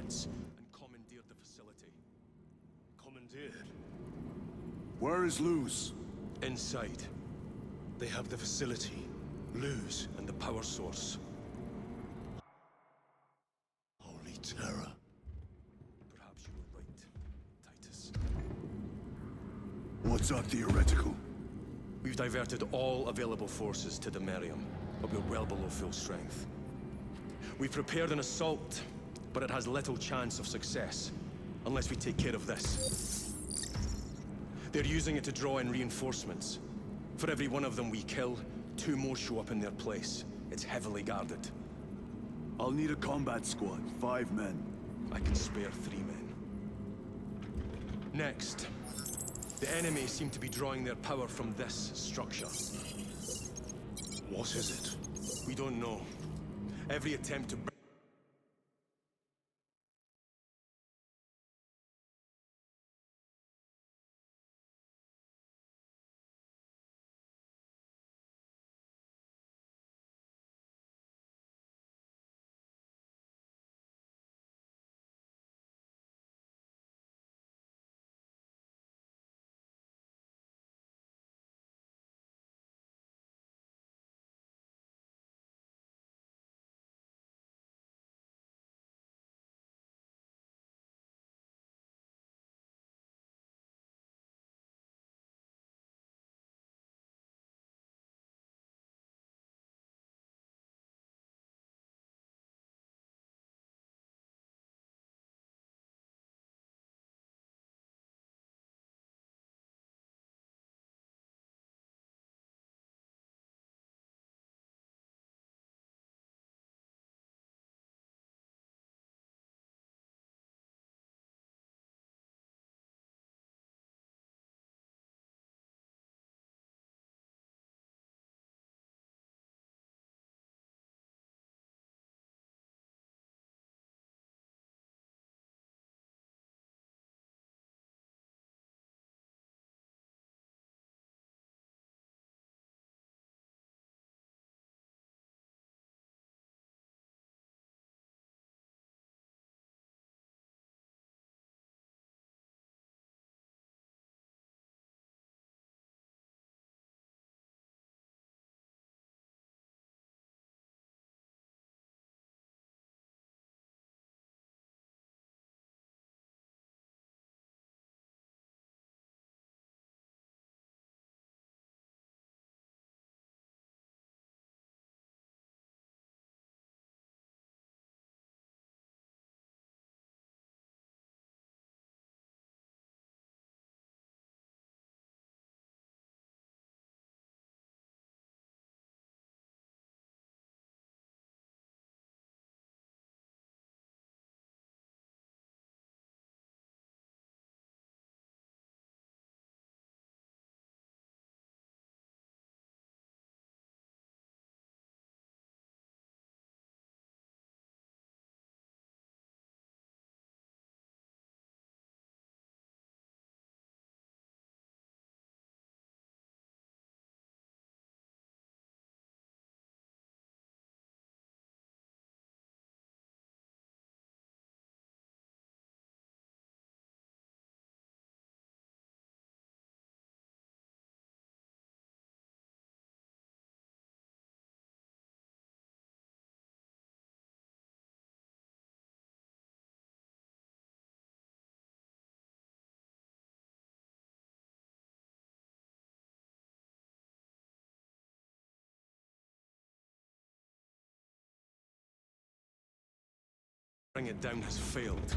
squads and commandeered the facility. Commandeered? Where is Luz? Inside. They have the facility, Luz, and the power source. Holy terror. Perhaps you were right, Titus. What's our theoretical? We've diverted all available forces to the Merium, but we're well below full strength. We've prepared an assault, but it has little chance of success, unless we take care of this. They're using it to draw in reinforcements. For every one of them we kill, 2 more show up in their place. It's heavily guarded. I'll need a combat squad, 5 men. I can spare 3 men. Next, the enemy seem to be drawing their power from this structure. What is it? We don't know. Every attempt to bring it down has failed.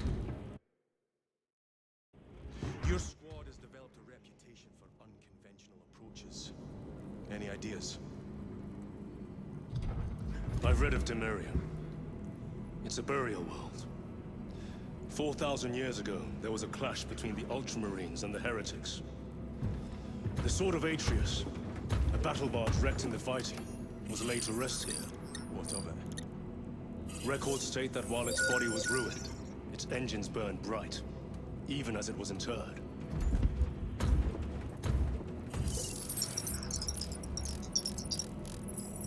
Your squad has developed a reputation for unconventional approaches. Any ideas? I've read of Demirium. It's a burial world. 4,000 years ago, there was a clash between the Ultramarines and the Heretics. The Sword of Atreus, a battle barge wrecked in the fighting, was laid to rest here. What of it? Records state that while its body was ruined, its engines burned bright, even as it was interred.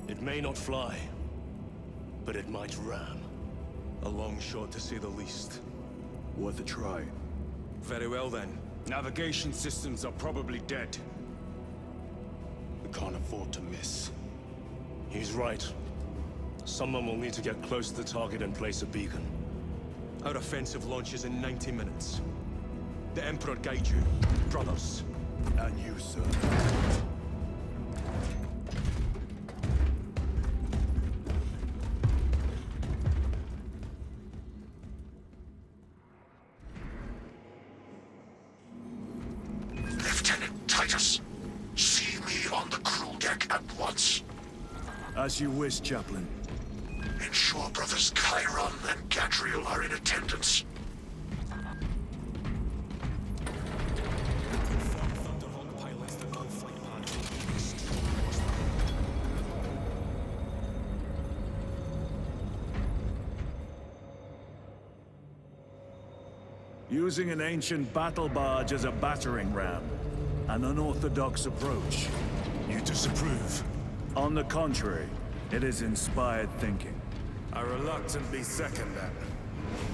It may not fly, but it might ram. A long shot, to say the least. Worth a try. Very well, then. Navigation systems are probably dead. We can't afford to miss. He's right. Someone will need to get close to the target and place a beacon. Our offensive launches in 90 minutes. The Emperor guide you, brothers. And you, sir. Lieutenant Titus, see me on the crew deck at once. As you wish, Chaplain. Ensure brothers Chiron and Gadriel are in attendance. Using an ancient battle barge as a battering ram. An unorthodox approach. You disapprove? On the contrary, it is inspired thinking. I reluctantly second that.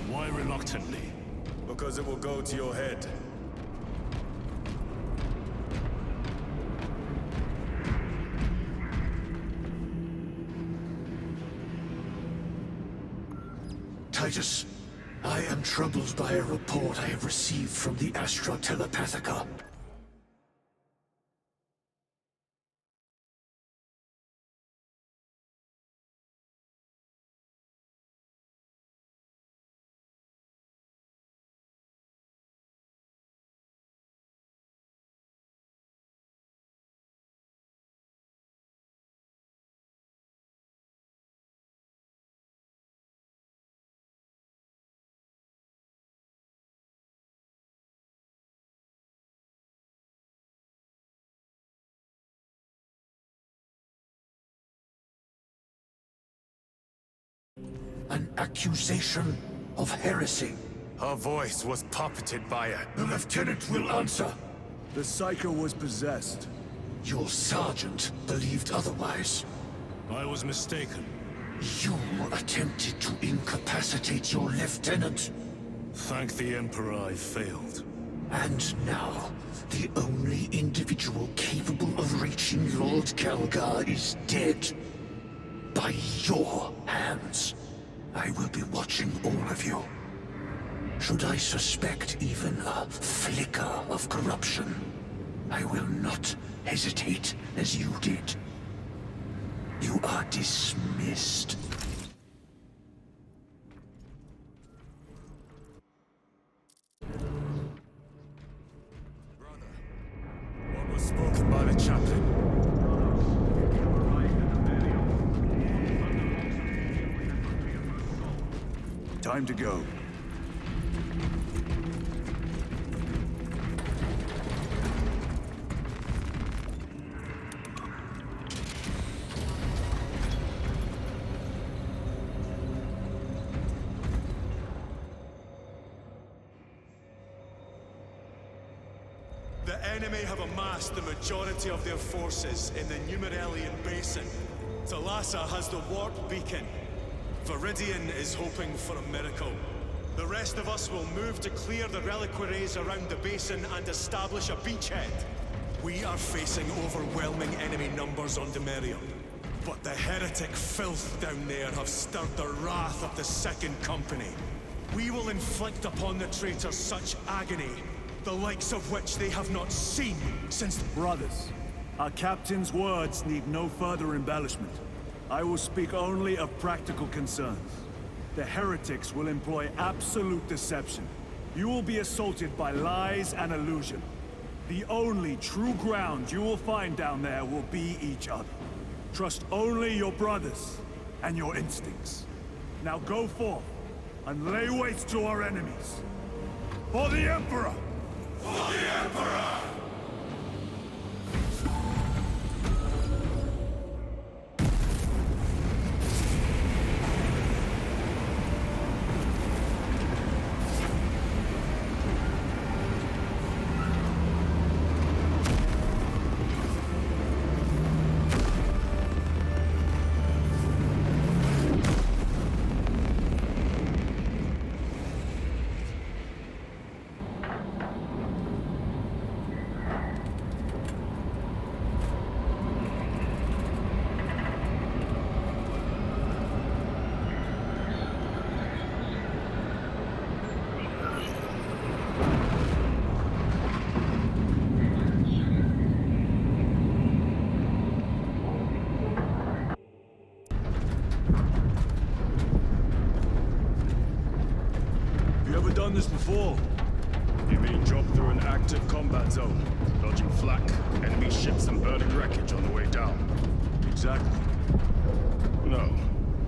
Why reluctantly? Because it will go to your head. Titus, I am troubled by a report I have received from the Astra Telepathica. An accusation of heresy. Her voice was puppeted by a... The lieutenant will answer. The Psycho was possessed. Your sergeant believed otherwise. I was mistaken. You attempted to incapacitate your lieutenant. Thank the Emperor I failed. And now, the only individual capable of reaching Lord Calgar is dead. By your hands. I will be watching all of you. Should I suspect even a flicker of corruption, I will not hesitate as you did. You are dismissed. What was spoken by the chaplain? Time to go. The enemy have amassed the majority of their forces in the Numeralian Basin. Thalassa has the warp beacon. Viridian is hoping for a miracle. The rest of us will move to clear the reliquaries around the basin and establish a beachhead. We are facing overwhelming enemy numbers on Demerium. But the heretic filth down there have stirred the wrath of the Second Company. We will inflict upon the traitors such agony, the likes of which they have not seen since... Brothers, our captain's words need no further embellishment. I will speak only of practical concerns. The heretics will employ absolute deception. You will be assaulted by lies and illusion. The only true ground you will find down there will be each other. Trust only your brothers and your instincts. Now go forth and lay waste to our enemies. For the Emperor! For the Emperor! this before. You mean drop through an active combat zone, dodging flak, enemy ships and burning wreckage on the way down? Exactly. No.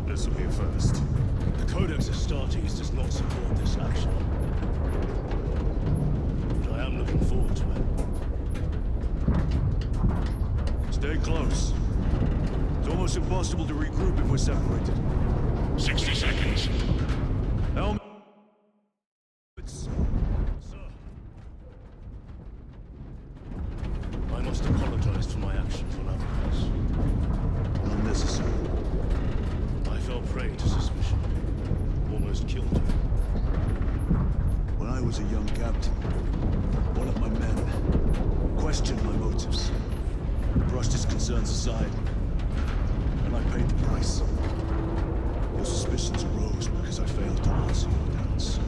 This will be a first. The Codex Astartes does not support this action. But I am looking forward to it. Stay close. It's almost impossible to regroup if we're separated. 60 seconds. Helmet. I must apologize for my actions on Avernus. Unnecessary. I fell prey to suspicion. Almost killed you. When I was a young captain, one of my men questioned my motives, brushed his concerns aside, and I paid the price. Those suspicions arose because I failed to answer your doubts.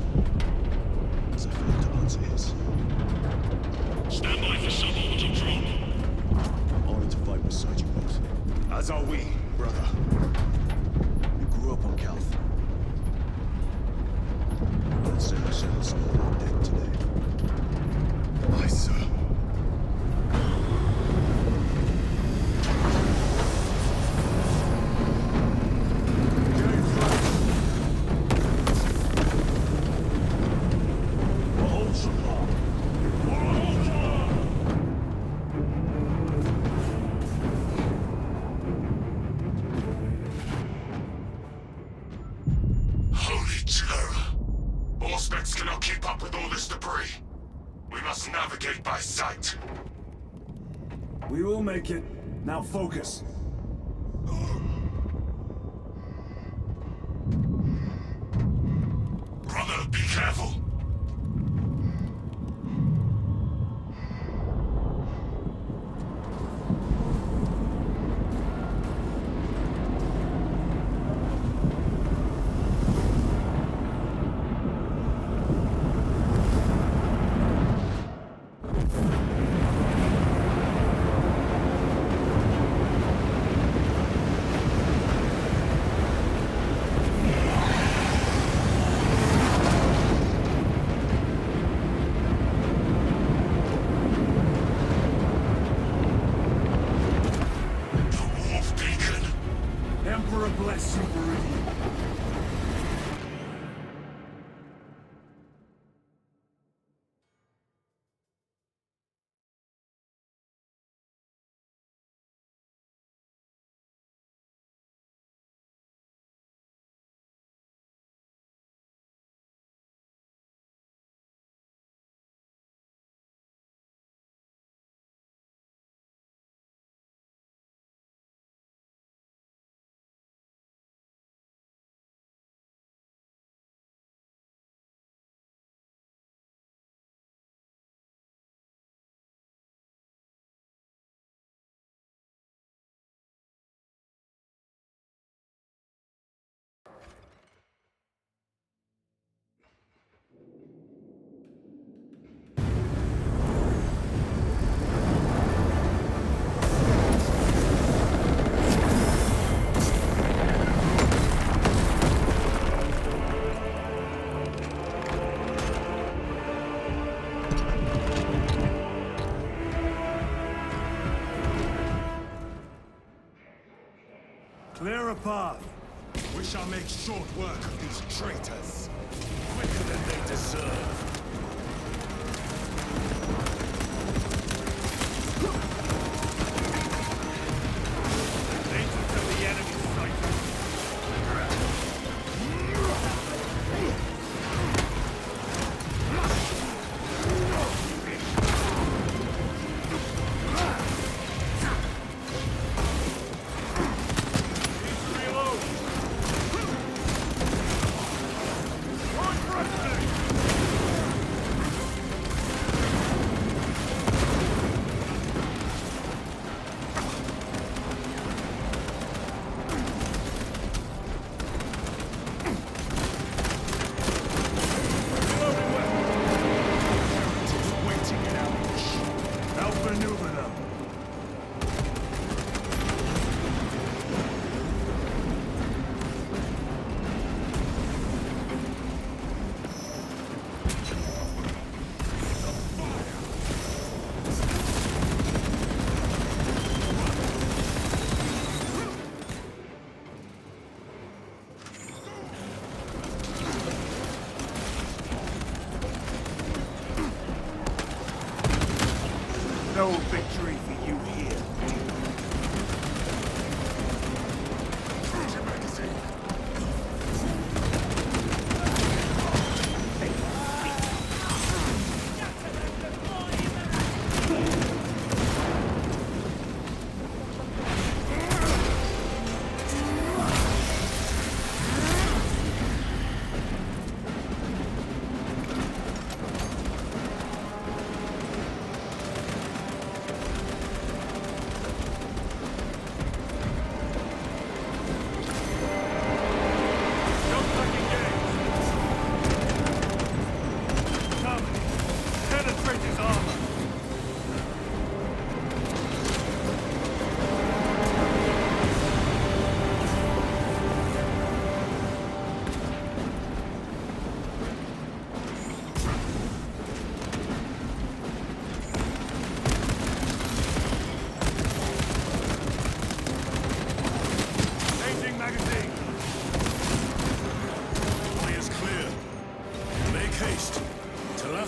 As I failed to answer his. Stand by for suborbital drop. I'm honored to fight beside you both. As are we, brother. You grew up on Calth. I'd say I settled some of my debt today. Aye, sir. Holy terror! Auspex cannot keep up with all this debris. We must navigate by sight. We will make it. Now focus. Brother, be careful! Emperor bless you, Meridian. Clear a path. We shall make short work of these traitors. Quicker than they deserve. Agents of the enemy sighted. Reload! No victory for you here.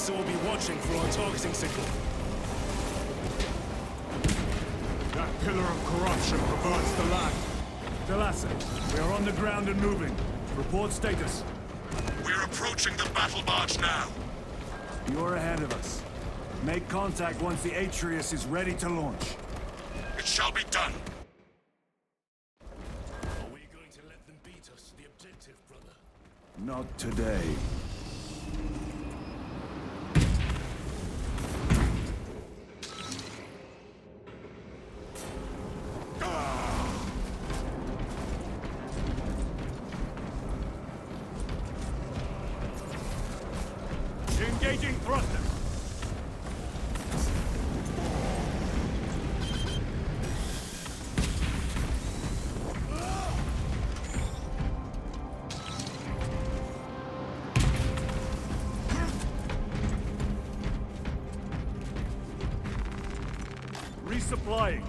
Will be watching for our targeting signal. That pillar of corruption perverts the land. Delassa, we are on the ground and moving. Report status. We're approaching the battle barge now. You're ahead of us. Make contact once the Atreus is ready to launch. It shall be done. Are we going to let them beat us to the objective, brother? Not today. Engaging thruster. Resupplying.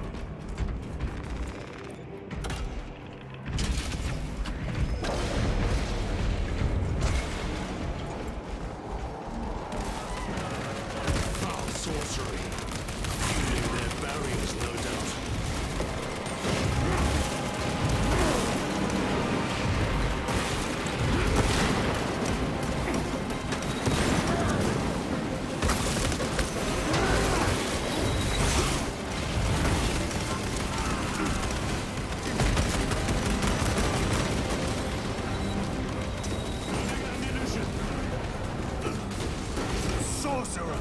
Sorcerer!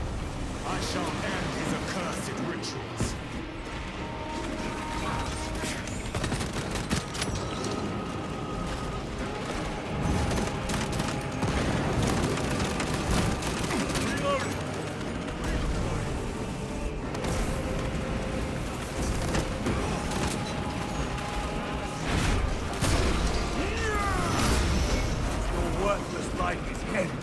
I shall end his accursed rituals. Reloading! Your worthless life is ended.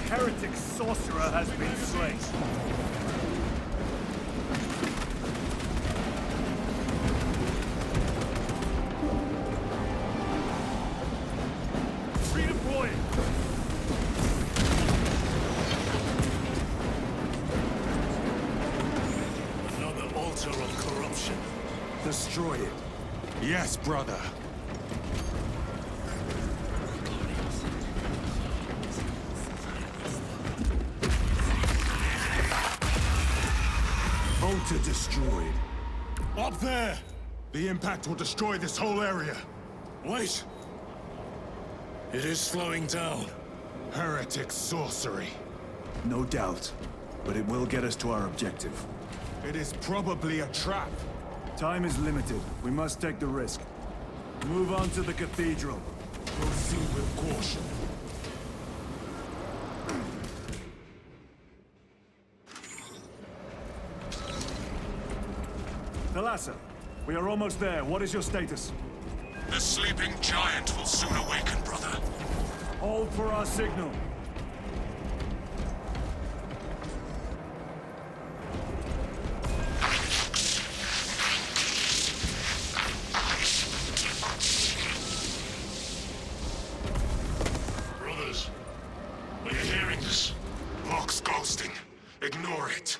Heretic sorcerer has been slain. Redeploying. Another altar of corruption. Destroy it. Yes, brother. Altar destroyed. Up there! The impact will destroy this whole area. Wait! It is slowing down. Heretic sorcery. No doubt. But it will get us to our objective. It is probably a trap. Time is limited. We must take the risk. Move on to the cathedral. Proceed with caution. Thalassa, we are almost there. What is your status? The sleeping giant will soon awaken, brother. Hold for our signal. Brothers, are you hearing this? Vox ghosting. Ignore it.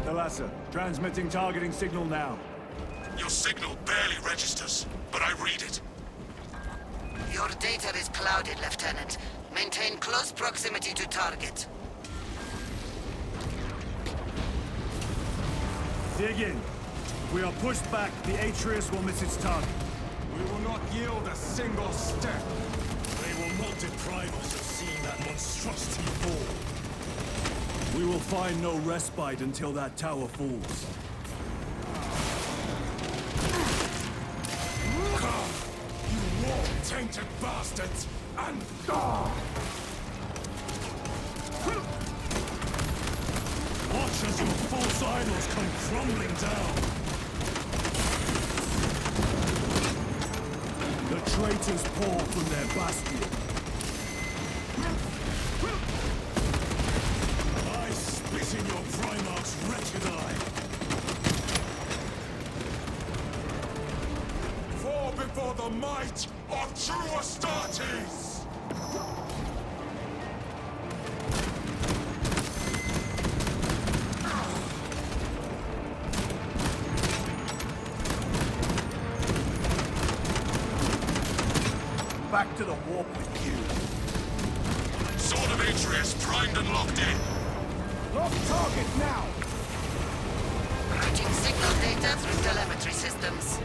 Thalassa, transmitting targeting signal now. Your signal barely registers, but I read it. Your data is clouded, Lieutenant. Maintain close proximity to target. Dig in. If we are pushed back, the Atreus will miss its target. We will not yield a single step. They will not deprive us of seeing that monstrosity fall. We will find no respite until that tower falls. Come, you war-tainted bastards, and Watch as your false idols come crumbling down. The traitors pour from their bastion. I spit in your Primarch's wretched eye. fall before the might of true Astartes! Back to the warp with you. Sword of Atreus primed and locked in. Lock target now! Routing signal data through telemetry systems.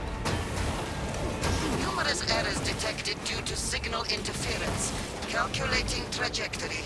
Numerous errors detected due to signal interference. Calculating trajectory.